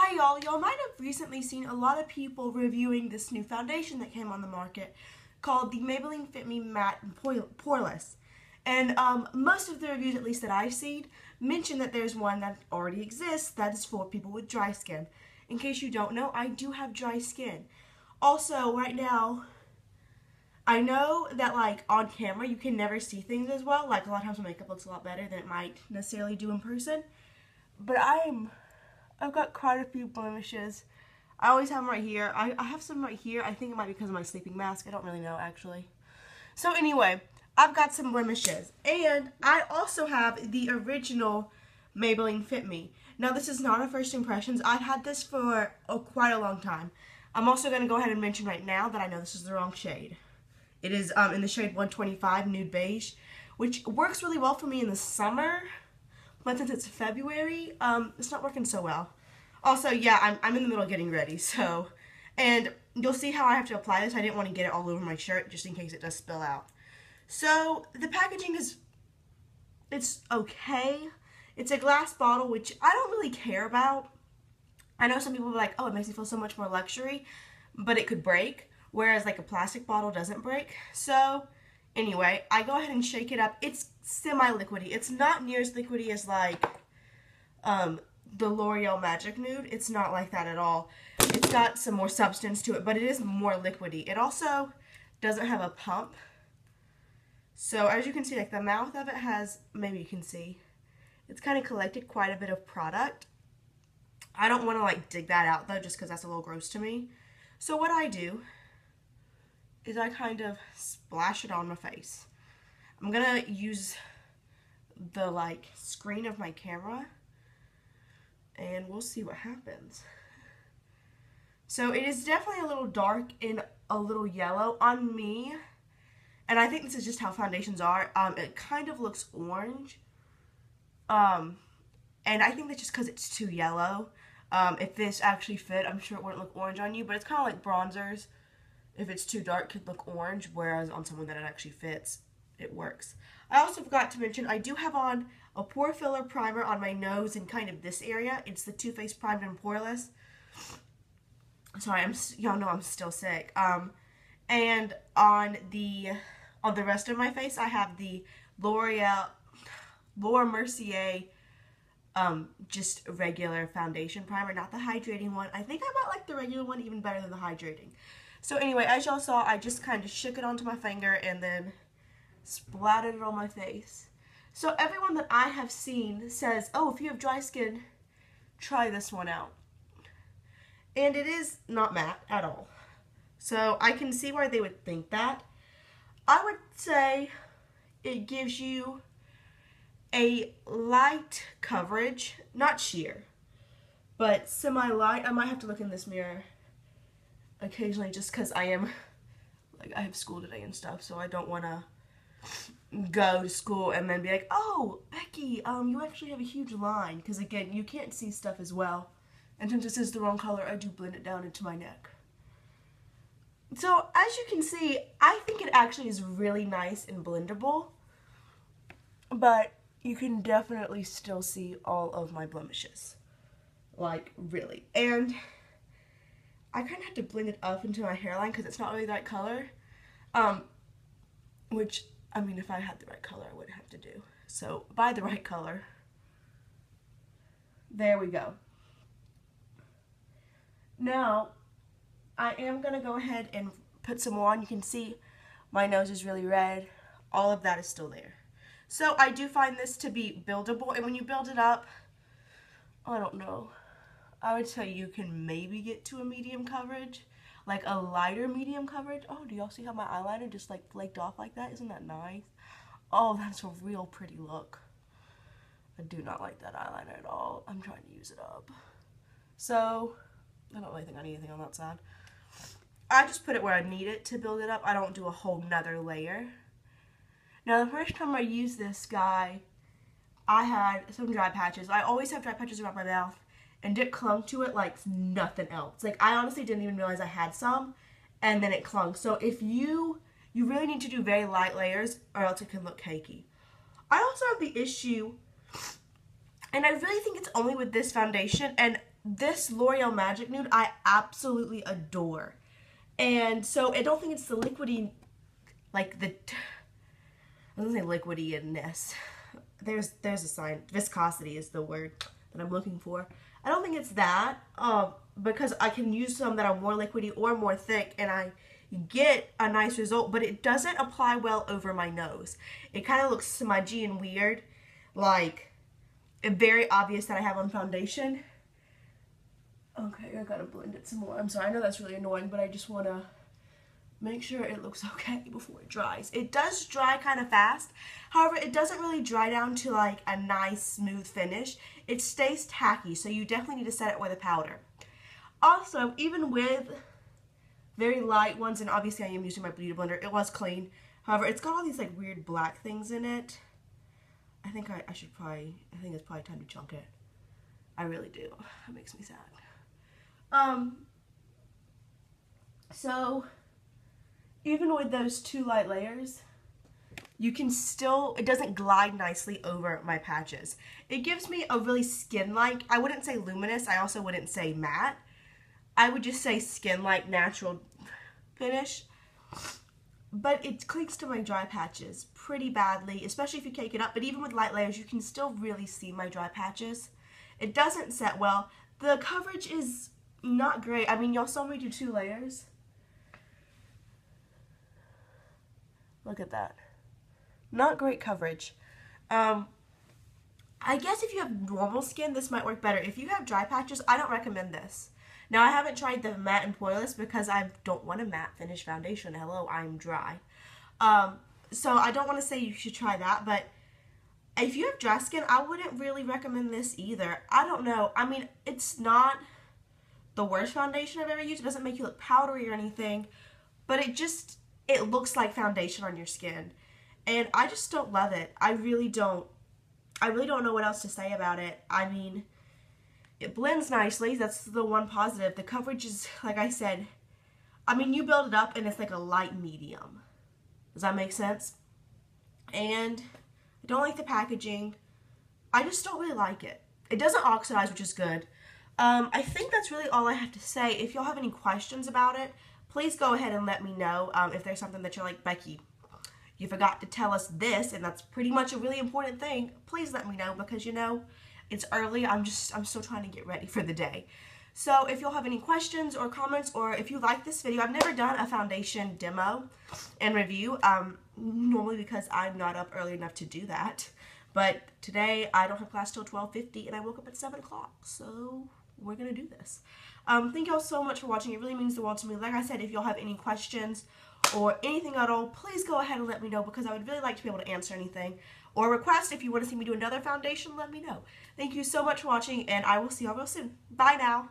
Hi y'all, y'all might have recently seen a lot of people reviewing this new foundation that came on the market called the Maybelline Fit Me Matte and Poreless. And most of the reviews, at least that I've seen, mention that there's one that already exists that is for people with dry skin. In case you don't know, I do have dry skin. Also, right now, I know that like on camera you can never see things as well. Like a lot of times my makeup looks a lot better than it might necessarily do in person. But I've got quite a few blemishes. I always have them right here. I have some right here. I think it might be because of my sleeping mask. I don't really know, actually. So anyway, I've got some blemishes. And I also have the original Maybelline Fit Me. Now, this is not a first impressions. I've had this for quite a long time. I'm also going to go ahead and mention right now that I know this is the wrong shade. It is in the shade 125 Nude Beige, which works really well for me in the summer. But since it's February, it's not working so well. Also, yeah, I'm in the middle of getting ready, so, and you'll see how I have to apply this. I didn't want to get it all over my shirt, just in case it does spill out. So, the packaging it's okay. It's a glass bottle, which I don't really care about. I know some people are like, oh, it makes me feel so much more luxury, but it could break, whereas like a plastic bottle doesn't break. So, anyway, I go ahead and shake it up. It's semi-liquidy. It's not near as liquidy as like the L'Oreal Magic Nude. It's not like that at all. It's got some more substance to it, but it is more liquidy. It also doesn't have a pump. So as you can see, like the mouth of it has, maybe you can see, it's kind of collected quite a bit of product. I don't want to like dig that out though, just because that's a little gross to me. So what I do is I kind of splash it on my face. I'm gonna use the like screen of my camera and we'll see what happens. So it is definitely a little dark and a little yellow on me, and I think this is just how foundations are. It kind of looks orange, and I think that's just because it's too yellow. If this actually fit, I'm sure it wouldn't look orange on you, but it's kind of like bronzers. If it's too dark, it could look orange, whereas on someone that it actually fits, it works. I also forgot to mention, I do have on a pore filler primer on my nose and kind of this area. It's the Too Faced Primed and Poreless. Sorry, y'all know I'm still sick. And on the rest of my face, I have the Mercier just regular foundation primer, not the hydrating one. I think I might like the regular one even better than the hydrating. So anyway, as y'all saw, I just kind of shook it onto my finger and then splattered it on my face. So everyone that I have seen says, oh, if you have dry skin, try this one out. And it is not matte at all. So I can see why they would think that. I would say it gives you a light coverage, not sheer, but semi-light. I might have to look in this mirror occasionally just because I have school today and stuff, so I don't want to go to school and then be like, oh, Becky, you actually have a huge line, because again, you can't see stuff as well, and since this is the wrong color, I do blend it down into my neck. So as you can see, I think it actually is really nice and blendable, but you can definitely still see all of my blemishes, like really. And I kind of have to blend it up into my hairline because it's not really the right color, which, I mean, if I had the right color, I wouldn't have to do. So, buy the right color. There we go. Now, I am going to go ahead and put some more on. You can see my nose is really red. All of that is still there. So, I do find this to be buildable, and when you build it up, I don't know, I would say you can maybe get to a medium coverage, like a lighter medium coverage. Oh, do y'all see how my eyeliner just like flaked off like that? Isn't that nice? Oh, that's a real pretty look. I do not like that eyeliner at all. I'm trying to use it up. So, I don't really think I need anything on that side. I just put it where I need it to build it up. I don't do a whole nother layer. Now, the first time I used this guy, I had some dry patches. I always have dry patches around my mouth, and it clung to it like nothing else. Like, I honestly didn't even realize I had some, and then it clung. So if you really need to do very light layers, or else it can look cakey. I also have the issue, and I really think it's only with this foundation, and this L'Oreal Magic Nude I absolutely adore. And so I don't think it's the liquidy, like the, I was gonna say liquidy-ness. There's a sign. Viscosity is the word that I'm looking for. I don't think it's that, because I can use some that are more liquidy or more thick, and I get a nice result, but it doesn't apply well over my nose. It kind of looks smudgy and weird, like very obvious that I have on foundation. Okay, I gotta blend it some more. I'm sorry, I know that's really annoying, but I just want to make sure it looks okay before it dries. It does dry kind of fast. However, it doesn't really dry down to like a nice smooth finish. It stays tacky, so you definitely need to set it with a powder. Also, even with very light ones, and obviously I am using my beauty blender, it was clean. However, it's got all these like weird black things in it. I think I think it's probably time to chunk it. I really do. It makes me sad. So even with those two light layers, you can still, it doesn't glide nicely over my patches. It gives me a really skin-like, I wouldn't say luminous, I also wouldn't say matte. I would just say skin-like natural finish. But it clinks to my dry patches pretty badly, especially if you cake it up. But even with light layers, you can still really see my dry patches. It doesn't set well. The coverage is not great. I mean, y'all saw me do 2 layers. Look at that. Not great coverage. I guess if you have normal skin, this might work better. If you have dry patches, I don't recommend this. Now, I haven't tried the matte and Poreless because I don't want a matte finish foundation. Hello, I'm dry. So I don't want to say you should try that, but if you have dry skin, I wouldn't really recommend this either. I don't know. I mean, it's not the worst foundation I've ever used. It doesn't make you look powdery or anything, but it looks like foundation on your skin. And I just don't love it. I really don't know what else to say about it. I mean, it blends nicely. That's the one positive. The coverage is, like I said, I mean, you build it up and it's like a light medium. Does that make sense? And I don't like the packaging. I just don't really like it. It doesn't oxidize, which is good. I think that's really all I have to say. If y'all have any questions about it, please go ahead and let me know. If there's something that you're like, Becky, you forgot to tell us this, and that's pretty much a really important thing, please let me know, because you know, it's early. I'm still trying to get ready for the day. So if you'll have any questions or comments, or if you like this video, I've never done a foundation demo and review, normally because I'm not up early enough to do that. But today I don't have class till 12:50 and I woke up at 7 o'clock, so we're gonna do this. Thank y'all so much for watching. It really means the world to me. Like I said, if y'all have any questions or anything at all, please go ahead and let me know, because I would really like to be able to answer anything. Or request, if you want to see me do another foundation, let me know. Thank you so much for watching, and I will see y'all real soon. Bye now.